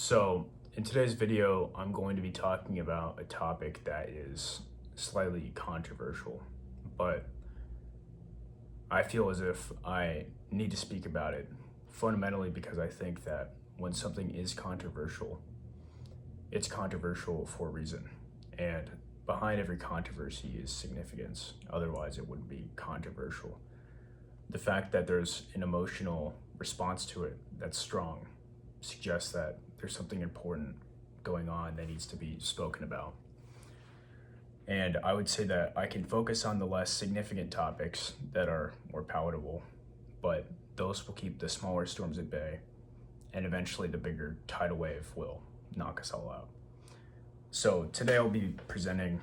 So, in today's video, I'm going to be talking about a topic that is slightly controversial, but I feel as if I need to speak about it fundamentally because I think that when something is controversial, it's controversial for a reason. And behind every controversy is significance. Otherwise, it wouldn't be controversial. The fact that there's an emotional response to it that's strong suggests that there's something important going on that needs to be spoken about. And I would say that I can focus on the less significant topics that are more palatable, but those will keep the smaller storms at bay, and eventually the bigger tidal wave will knock us all out. So today I'll be presenting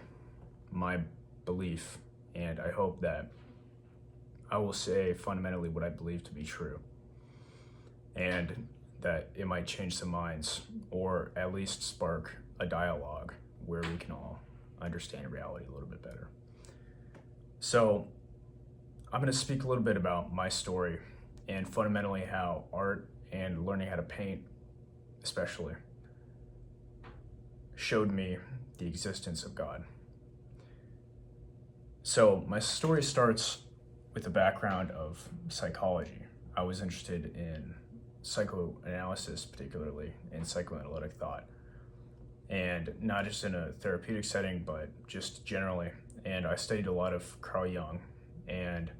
my belief, and I hope that I will say fundamentally what I believe to be true, and that it might change some minds, or at least spark a dialogue where we can all understand reality a little bit better. So I'm going to speak a little bit about my story and fundamentally how art and learning how to paint especially showed me the existence of God. So my story starts with a background of psychology. I was interested in psychoanalysis, particularly in psychoanalytic thought, and not just in a therapeutic setting, but just generally. And I studied a lot of Carl Jung, and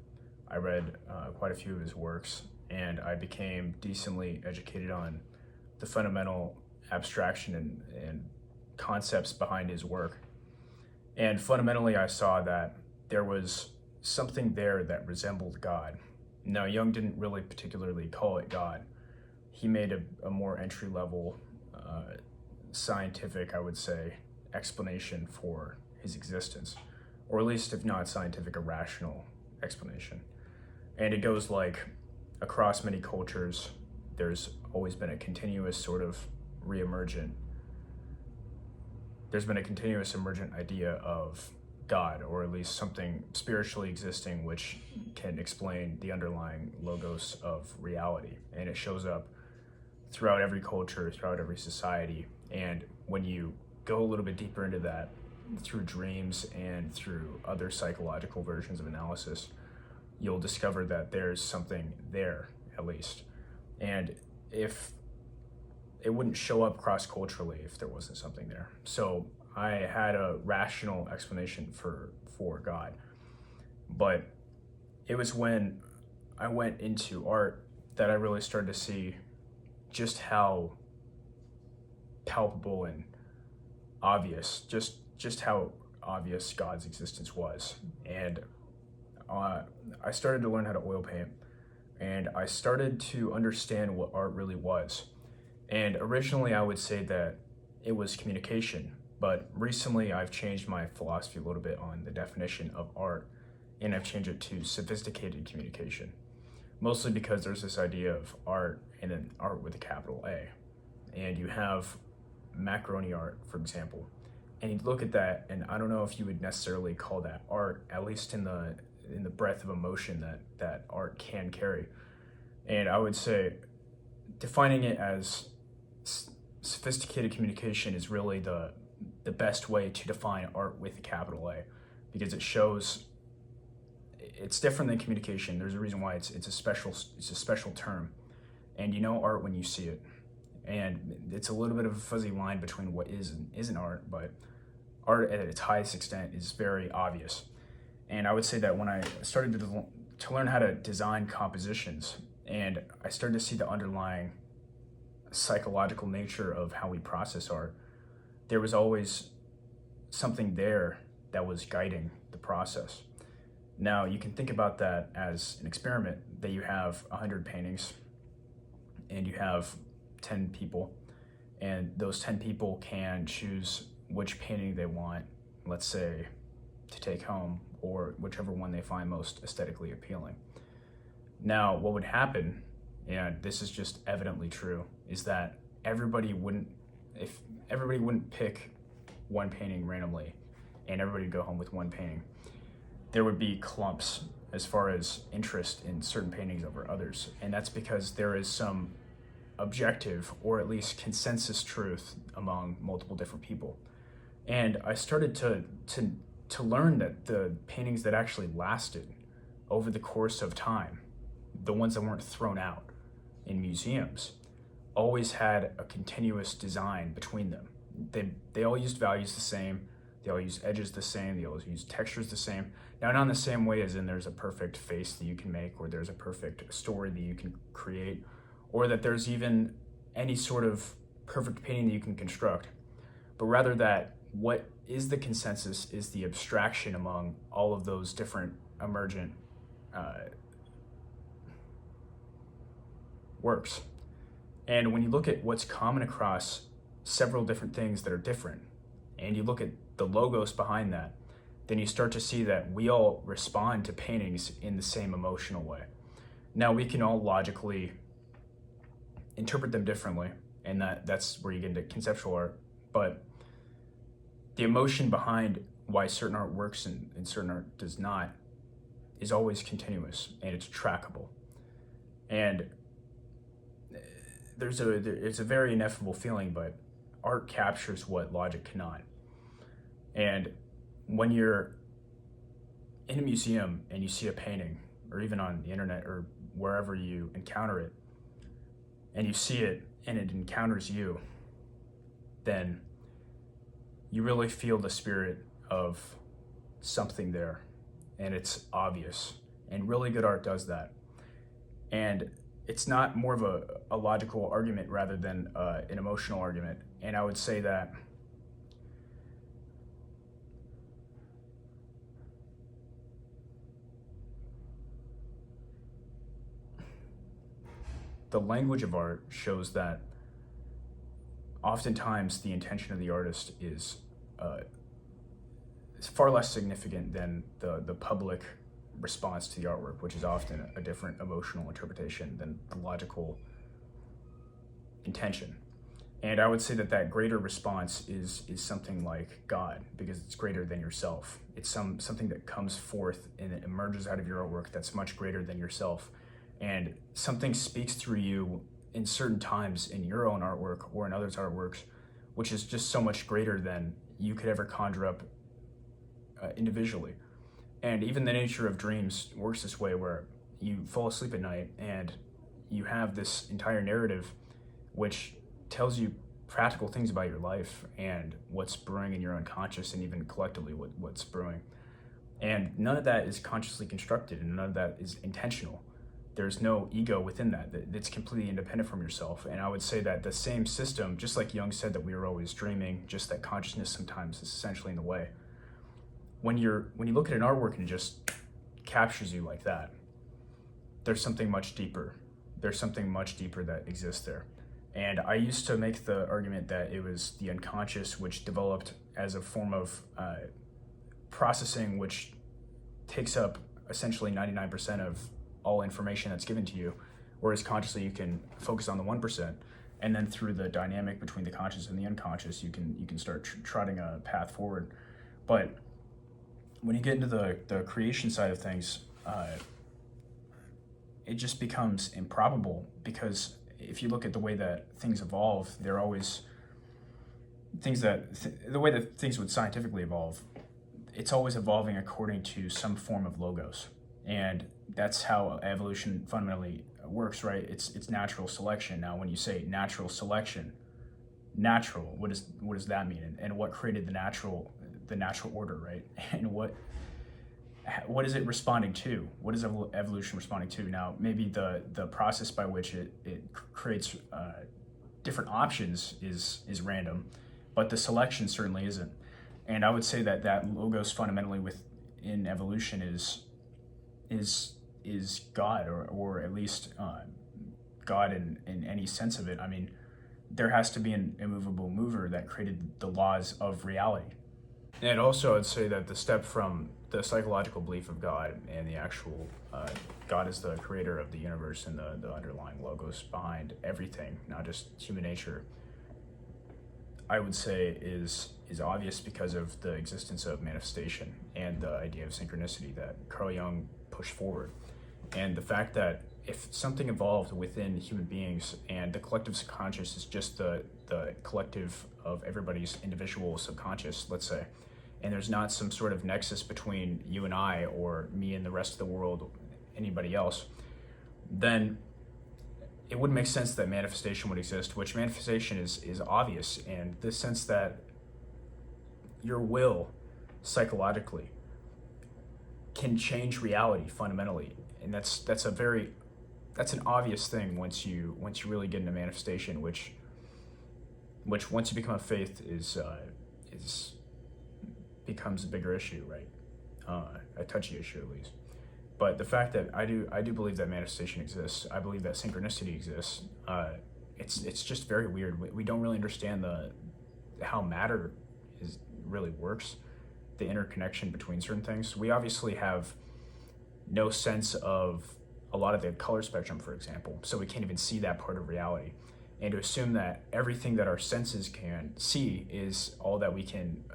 I read quite a few of his works, and I became decently educated on the fundamental abstraction and concepts behind his work. And fundamentally, I saw that there was something there that resembled God. Now, Jung didn't really particularly call it God. He made a more entry-level, scientific, I would say, explanation for his existence, or at least, if not scientific, a rational explanation. And it goes like, across many cultures, there's always been a continuous sort of there's been a continuous emergent idea of God, or at least something spiritually existing which can explain the underlying logos of reality. And it shows up throughout every culture, throughout every society. And when you go a little bit deeper into that, through dreams and through other psychological versions of analysis, you'll discover that there's something there, at least. And if it wouldn't show up cross-culturally if there wasn't something there. So I had a rational explanation for God. But it was when I went into art that I really started to see just how palpable and obvious, just how obvious God's existence was. And I started to learn how to oil paint, and I started to understand what art really was. And originally I would say that it was communication, but recently I've changed my philosophy a little bit on the definition of art, and I've changed it to sophisticated communication. Mostly because there's this idea of art and then art with a capital A. And you have macaroni art, for example. And you look at that, and I don't know if you would necessarily call that art, at least in the breadth of emotion that art can carry. And I would say defining it as sophisticated communication is really the best way to define art with a capital A, because it shows it's different than communication. There's a reason why it's a special term, and you know art when you see it. And it's a little bit of a fuzzy line between what is and isn't art, but art at its highest extent is very obvious. And I would say that when I started to learn how to design compositions, and I started to see the underlying psychological nature of how we process art, there was always something there that was guiding the process. Now, you can think about that as an experiment, that you have 100 paintings and you have 10 people, and those 10 people can choose which painting they want, let's say, to take home, or whichever one they find most aesthetically appealing. Now, what would happen, and this is just evidently true, is that everybody wouldn't pick one painting randomly and everybody would go home with one painting. There would be clumps as far as interest in certain paintings over others, and that's because there is some objective or at least consensus truth among multiple different people. And I started to learn that the paintings that actually lasted over the course of time, the ones that weren't thrown out in museums, always had a continuous design between them. They all used values the same, they all use edges the same, they all use textures the same. Now, not in the same way as in there's a perfect face that you can make, or there's a perfect story that you can create, or that there's even any sort of perfect painting that you can construct, but rather that what is the consensus is the abstraction among all of those different emergent works. And when you look at what's common across several different things that are different, and you look at the logos behind that, then you start to see that we all respond to paintings in the same emotional way. Now, we can all logically interpret them differently, and that's where you get into conceptual art, but the emotion behind why certain art works and certain art does not is always continuous, and it's trackable. And it's a very ineffable feeling, but art captures what logic cannot. And when you're in a museum and you see a painting, or even on the internet or wherever you encounter it, and you see it and it encounters you, then you really feel the spirit of something there, and it's obvious. And really good art does that. And it's not more of a logical argument rather than an emotional argument. And I would say that the language of art shows that oftentimes the intention of the artist is far less significant than the public response to the artwork, which is often a different emotional interpretation than the logical intention. And I would say that greater response is something like God, because it's greater than yourself. It's something that comes forth and it emerges out of your artwork that's much greater than yourself. And something speaks through you in certain times in your own artwork or in others' artworks, which is just so much greater than you could ever conjure up individually. And even the nature of dreams works this way, where you fall asleep at night and you have this entire narrative which tells you practical things about your life and what's brewing in your unconscious, and even collectively what's brewing. And none of that is consciously constructed, and none of that is intentional. There's no ego within that. It's completely independent from yourself. And I would say that the same system, just like Jung said that we were always dreaming, just that consciousness sometimes is essentially in the way. When you look at an artwork and it just captures you like that, there's something much deeper. There's something much deeper that exists there. And I used to make the argument that it was the unconscious which developed as a form of processing which takes up essentially 99% of all information that's given to you, whereas consciously you can focus on the 1%, and then through the dynamic between the conscious and the unconscious, you can start trotting a path forward. But when you get into the creation side of things, it just becomes improbable, because if you look at the way that things evolve, they're always things the way that things would scientifically evolve, it's always evolving according to some form of logos. And that's how evolution fundamentally works, right? It's natural selection. Now, when you say natural selection, natural, what does that mean? And what created the natural order, right? And what is it responding to? What is evolution responding to? Now, maybe the process by which it creates different options is random, but the selection certainly isn't. And I would say that logos fundamentally within evolution is God, or at least God in any sense of it. I mean, there has to be an immovable mover that created the laws of reality. And also, I'd say that the step from the psychological belief of God and the actual God is the creator of the universe and the underlying logos behind everything, not just human nature, I would say is obvious because of the existence of manifestation and the idea of synchronicity that Carl Jung pushed forward. And the fact that if something evolved within human beings and the collective subconscious is just the collective of everybody's individual subconscious, let's say, and there's not some sort of nexus between you and I or me and the rest of the world, anybody else, then it wouldn't make sense that manifestation would exist, which manifestation is obvious in the sense that your will psychologically can change reality fundamentally. And that's an obvious thing once you really get into manifestation, which once you become a faith is becomes a bigger issue, right? A touchy issue at least. But the fact that I do believe that manifestation exists, I believe that synchronicity exists. It's just very weird. We don't really understand how matter really works, the interconnection between certain things. We obviously have no sense of a lot of the color spectrum, for example, so we can't even see that part of reality. And to assume that everything that our senses can see is all that we can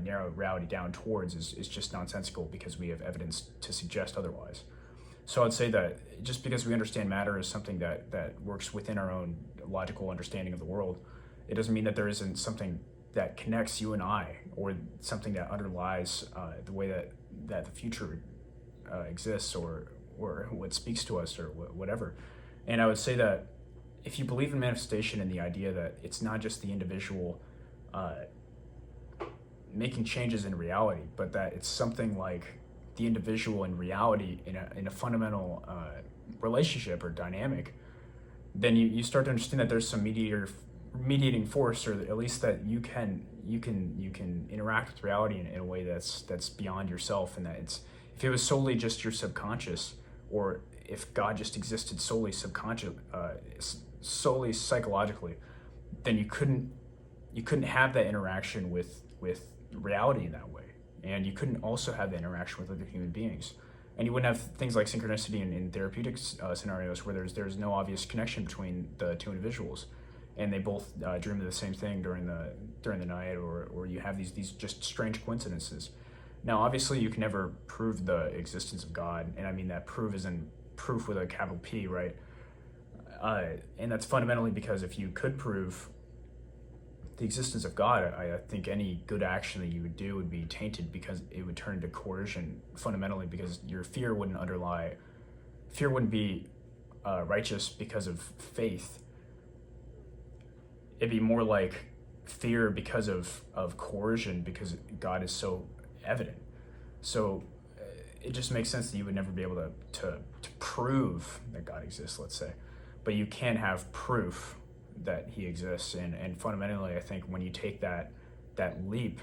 narrow reality down towards is just nonsensical, because we have evidence to suggest otherwise. So I'd say that just because we understand matter as something that works within our own logical understanding of the world, it doesn't mean that there isn't something that connects you and I, or something that underlies the way that the future exists, or what speaks to us, or whatever. And I would say that if you believe in manifestation and the idea that it's not just the individual making changes in reality, but that it's something like the individual in reality in a fundamental relationship or dynamic, then you start to understand that there's some mediating force, or at least that you can interact with reality in a way that's beyond yourself, and that if it was solely just your subconscious, or if God just existed solely solely psychologically, then you couldn't have that interaction with reality in that way, and you couldn't also have that interaction with other human beings, and you wouldn't have things like synchronicity in therapeutic scenarios where there's no obvious connection between the two individuals, and they both dream of the same thing during the night, or you have these just strange coincidences. Now, obviously, you can never prove the existence of God, and I mean that prove is in proof with a capital P, right? And that's fundamentally because if you could prove the existence of God, I think any good action that you would do would be tainted, because it would turn into coercion fundamentally, because your fear wouldn't be righteous because of faith. It'd be more like fear because of coercion, because God is so evident. So it just makes sense that you would never be able to prove that God exists, let's say, but you can have proof that he exists. And fundamentally, I think when you take that leap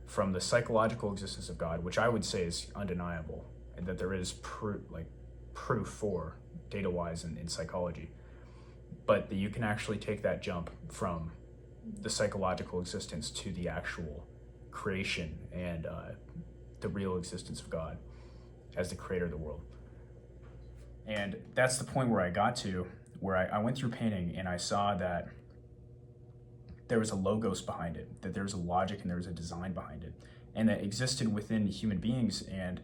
from the psychological existence of God, which I would say is undeniable, and that there is proof for data-wise in psychology, but that you can actually take that jump from the psychological existence to the actual creation and the real existence of God as the creator of the world. And that's the point where I got to, where I went through painting and I saw that there was a logos behind it, that there was a logic and there was a design behind it, and that existed within human beings, and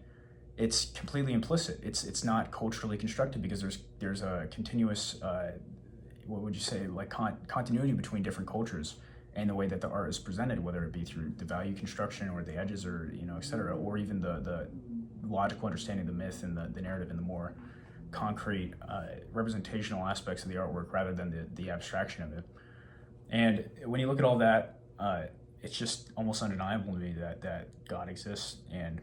it's completely implicit. It's not culturally constructed, because there's a continuous what would you say, like continuity between different cultures and the way that the art is presented, whether it be through the value construction or the edges, or et cetera, or even the logical understanding of the myth and the narrative and the more concrete representational aspects of the artwork, rather than the abstraction of it. And when you look at all that, it's just almost undeniable to me that God exists. And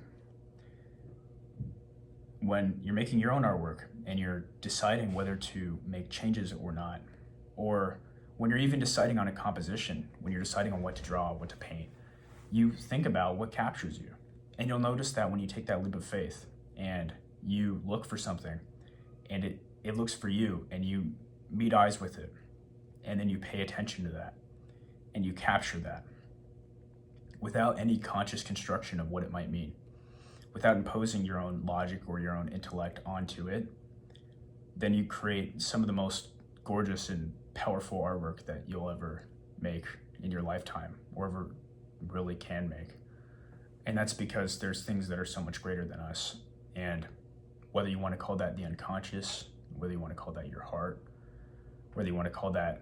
when you're making your own artwork and you're deciding whether to make changes or not, or when you're even deciding on a composition, when you're deciding on what to draw, what to paint, you think about what captures you. And you'll notice that when you take that leap of faith and you look for something and it looks for you, and you meet eyes with it, and then you pay attention to that and you capture that without any conscious construction of what it might mean, without imposing your own logic or your own intellect onto it, then you create some of the most gorgeous and powerful artwork that you'll ever make in your lifetime, or ever really can make. And that's because there's things that are so much greater than us. And whether you want to call that the unconscious, whether you want to call that your heart, whether you want to call that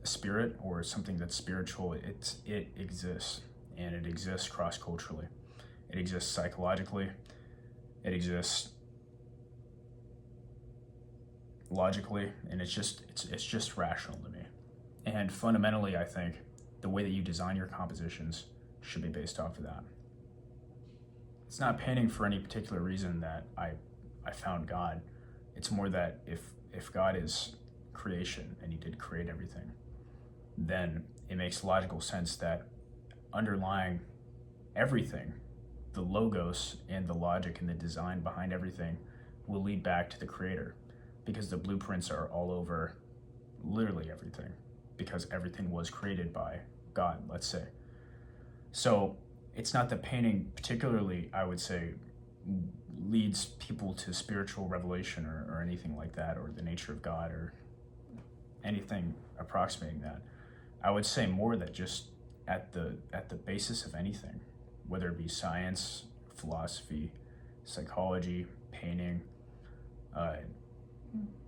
spirit or something that's spiritual, it exists, and it exists cross-culturally. It exists psychologically. It exists logically, and it's just rational to me. And fundamentally, I think the way that you design your compositions should be based off of that. It's not painting for any particular reason that I found God. It's more that if God is creation and he did create everything, then it makes logical sense that underlying everything, the logos and the logic and the design behind everything will lead back to the creator, because the blueprints are all over literally everything, because everything was created by God, let's say. So it's not that painting particularly, I would say, leads people to spiritual revelation or anything like that, or the nature of God or anything approximating that. I would say more that just at the basis of anything, whether it be science, philosophy, psychology, painting,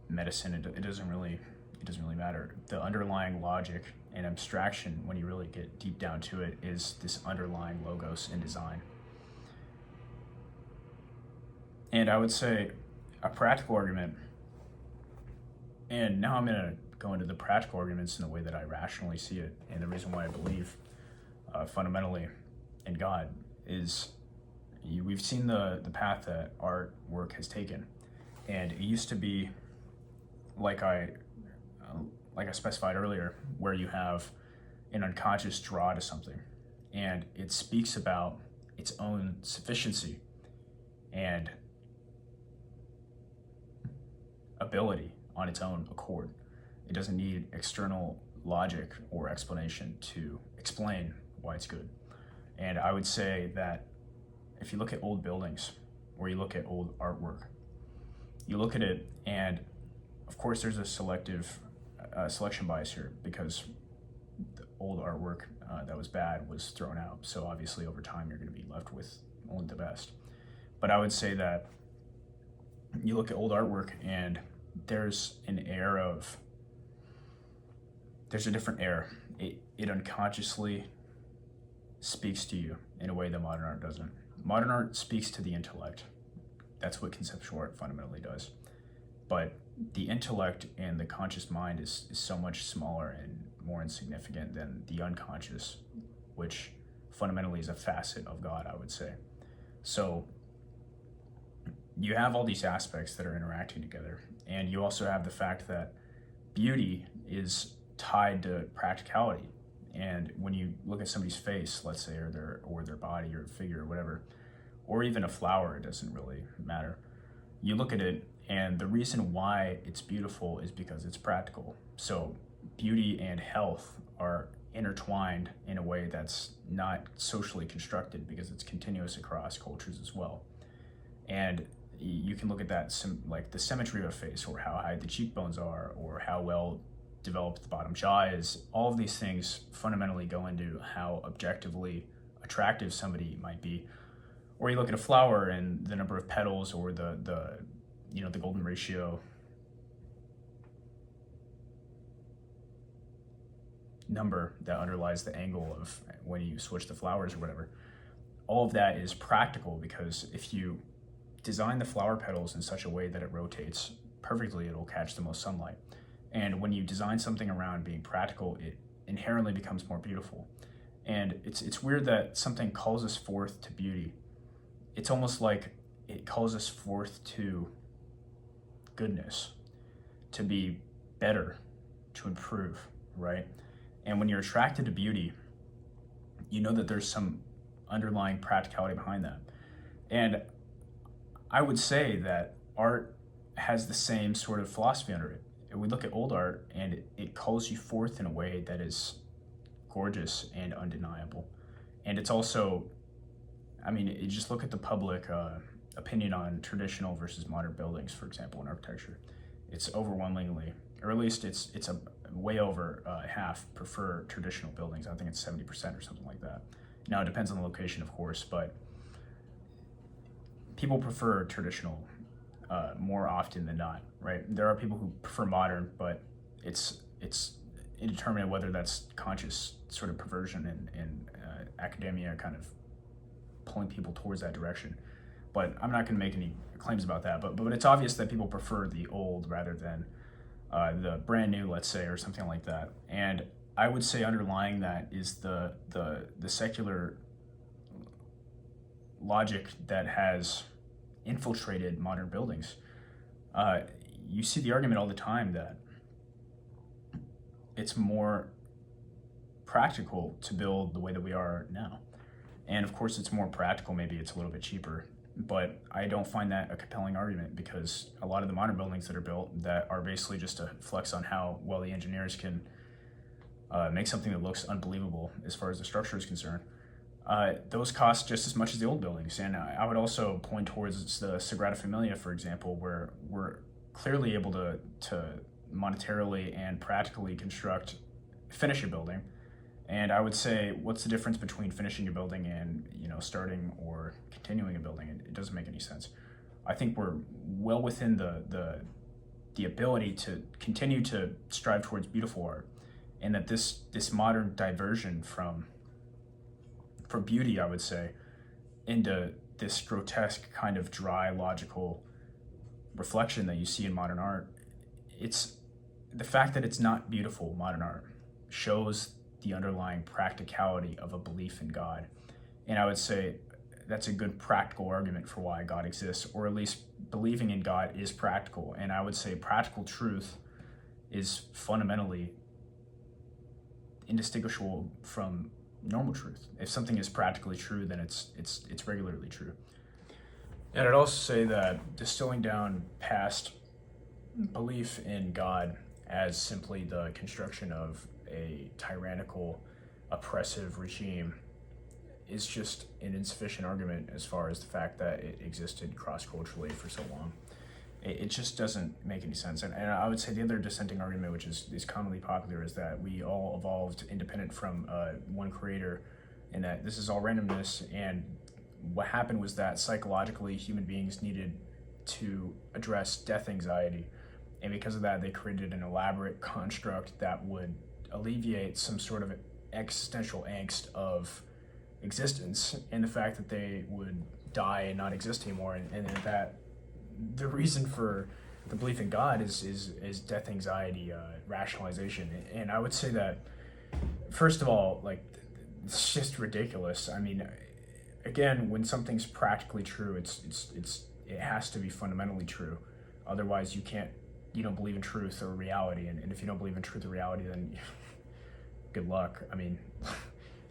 medicine, it doesn't really matter. The underlying logic and abstraction, when you really get deep down to it, is this underlying logos in design. And I would say a practical argument, and now I'm going to go into the practical arguments in the way that I rationally see it, and the reason why I believe fundamentally in God is we've seen the path that art work has taken, and it used to be like I specified earlier, where you have an unconscious draw to something, and it speaks about its own sufficiency and ability on its own accord. It doesn't need external logic or explanation to explain why it's good. And I would say that if you look at old buildings or you look at old artwork, you look at it, and of course there's a selection bias here, because the old artwork that was bad was thrown out. So obviously over time you're going to be left with only the best. But I would say that you look at old artwork and there's a different air. It unconsciously speaks to you in a way that modern art doesn't. Modern art speaks to the intellect. That's what conceptual art fundamentally does. But the intellect and the conscious mind is so much smaller and more insignificant than the unconscious, which fundamentally is a facet of God, I would say. So you have all these aspects that are interacting together, and you also have the fact that beauty is tied to practicality. And when you look at somebody's face, let's say, or their body or figure or whatever, or even a flower, it doesn't really matter. You look at it, and the reason why it's beautiful is because it's practical. So beauty and health are intertwined in a way that's not socially constructed, because it's continuous across cultures as well. And you can look at that, like the symmetry of a face, or how high the cheekbones are, or how well developed the bottom jaw is. All of these things fundamentally go into how objectively attractive somebody might be. Or you look at a flower and the number of petals, or the golden ratio number that underlies the angle of when you switch the flowers or whatever. All of that is practical, because if you design the flower petals in such a way that it rotates perfectly, it'll catch the most sunlight. And when you design something around being practical, it inherently becomes more beautiful. And it's weird that something calls us forth to beauty. It's almost like it calls us forth to goodness, to be better, to improve, right? And when you're attracted to beauty, you know that there's some underlying practicality behind that. And I would say that art has the same sort of philosophy under it. We look at old art, and it calls you forth in a way that is gorgeous and undeniable. And it's also, you just look at the public opinion on traditional versus modern buildings, for example, in architecture. It's overwhelmingly, or at least it's a way over half prefer traditional buildings. I think it's 70% or something like that. Now, it depends on the location, of course, but people prefer traditional more often than not, right? There are people who prefer modern, but it's indeterminate whether that's conscious sort of perversion and academia kind of pulling people towards that direction. But I'm not going to make any claims about that. But it's obvious that people prefer the old rather than the brand new, let's say, or something like that. And I would say underlying that is the secular logic that has infiltrated modern buildings. You see the argument all the time that it's more practical to build the way that we are now. And of course, it's more practical, maybe it's a little bit cheaper, but I don't find that a compelling argument because a lot of the modern buildings that are built that are basically just a flex on how well the engineers can make something that looks unbelievable as far as the structure is concerned. Those cost just as much as the old buildings. And I would also point towards the Sagrada Familia, for example, where we're clearly able to monetarily and practically finish a building. And I would say, what's the difference between finishing a building and starting or continuing a building? It doesn't make any sense. I think we're well within the ability to continue to strive towards beautiful art, and that this modern diversion from beauty, I would say, into this grotesque kind of dry, logical reflection that you see in modern art. It's the fact that it's not beautiful modern art shows the underlying practicality of a belief in God. And I would say that's a good practical argument for why God exists, or at least believing in God is practical. And I would say practical truth is fundamentally indistinguishable from normal truth. If something is practically true, then it's regularly true. And I'd also say that distilling down past belief in God as simply the construction of a tyrannical, oppressive regime is just an insufficient argument as far as the fact that it existed cross-culturally for so long. It just doesn't make any sense. And I would say the other dissenting argument, which is commonly popular, is that we all evolved independent from one creator, and that this is all randomness. And what happened was that psychologically human beings needed to address death anxiety. And because of that, they created an elaborate construct that would alleviate some sort of existential angst of existence and the fact that they would die and not exist anymore. And that the reason for the belief in God is death anxiety, rationalization. And I would say that, first of all, like, it's just ridiculous. I mean, again, when something's practically true, it has to be fundamentally true. Otherwise, you don't believe in truth or reality. And if you don't believe in truth or reality, then good luck. I mean,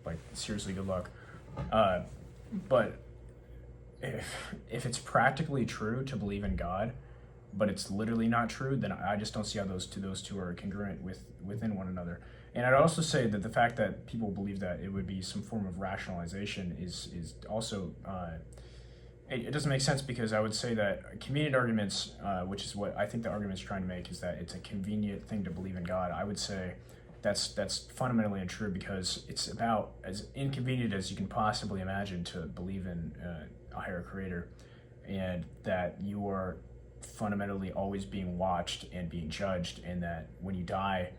like, seriously, good luck. But if it's practically true to believe in God, but it's literally not true, then I just don't see how those two are congruent within one another. And I'd also say that the fact that people believe that it would be some form of rationalization is also it doesn't make sense, because I would say that convenient arguments, which is what I think the argument's trying to make, is that it's a convenient thing to believe in God. I would say that's fundamentally untrue, because it's about as inconvenient as you can possibly imagine to believe in a higher creator, and that you are fundamentally always being watched and being judged, and that when you die,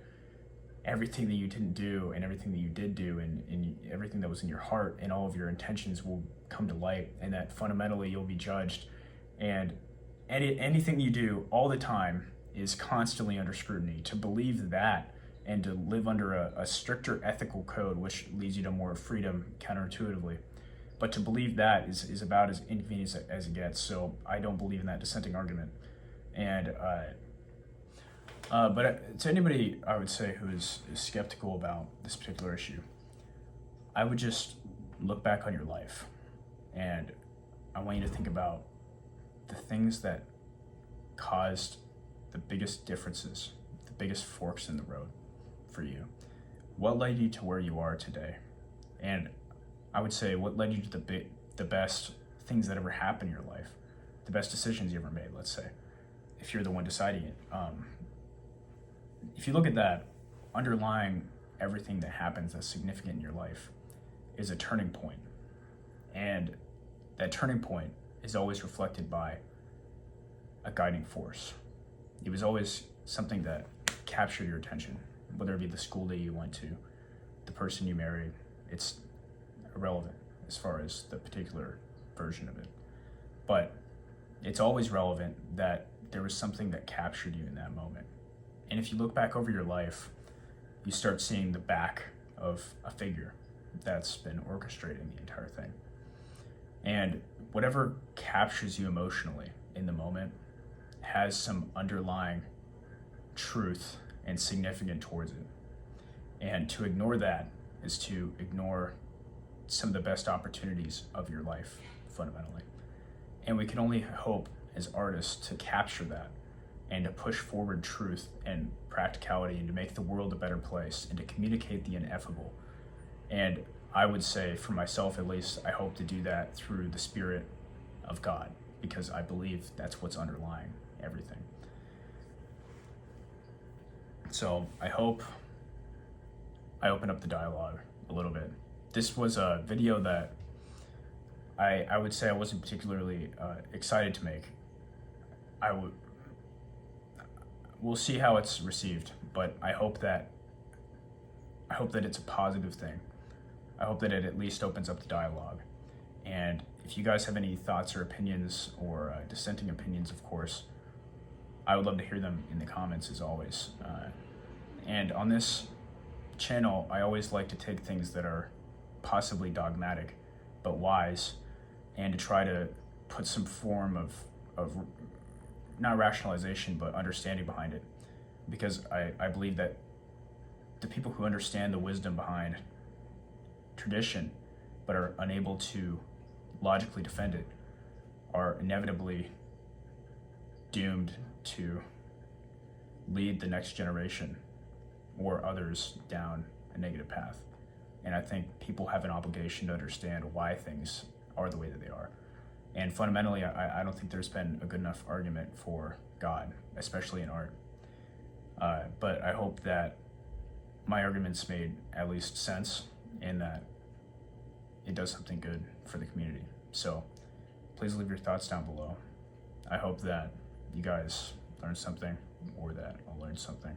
everything that you didn't do and everything that you did do and everything that was in your heart and all of your intentions will come to light, and that fundamentally you'll be judged, and anything you do all the time is constantly under scrutiny. To believe that and to live under a stricter ethical code, which leads you to more freedom counterintuitively, but to believe that is about as inconvenient as it gets. So I don't believe in that dissenting argument. And but to anybody, I would say, who is skeptical about this particular issue, I would just look back on your life, and I want you to think about the things that caused the biggest differences, the biggest forks in the road for you. What led you to where you are today? And I would say, what led you to the best things that ever happened in your life, the best decisions you ever made, let's say, if you're the one deciding it. If you look at that, underlying everything that happens that's significant in your life is a turning point. And that turning point is always reflected by a guiding force. It was always something that captured your attention, whether it be the school that you went to, the person you married. It's irrelevant as far as the particular version of it. But it's always relevant that there was something that captured you in that moment. And if you look back over your life, you start seeing the back of a figure that's been orchestrating the entire thing. And whatever captures you emotionally in the moment has some underlying truth and significance towards it. And to ignore that is to ignore some of the best opportunities of your life, fundamentally. And we can only hope as artists to capture that and to push forward truth and practicality and to make the world a better place and to communicate the ineffable. And I would say, for myself at least, I hope to do that through the Spirit of God, because I believe that's what's underlying everything. So I hope I open up the dialogue a little bit. This was a video that I would say I wasn't particularly excited to make. We'll see how it's received, but I hope that it's a positive thing. I hope that it at least opens up the dialogue. And if you guys have any thoughts or opinions, or dissenting opinions, of course, I would love to hear them in the comments as always. And on this channel, I always like to take things that are possibly dogmatic but wise, and to try to put some form of not rationalization but understanding behind it, because I believe that the people who understand the wisdom behind tradition but are unable to logically defend it are inevitably doomed to lead the next generation or others down a negative path. And I think people have an obligation to understand why things are the way that they are. And fundamentally, I don't think there's been a good enough argument for God, especially in art. But I hope that my arguments made at least sense, and that it does something good for the community. So please leave your thoughts down below. I hope that you guys learned something, or that I'll learn something.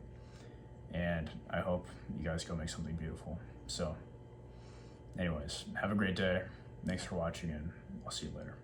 And I hope you guys go make something beautiful. So anyways, have a great day. Thanks for watching, and I'll see you later.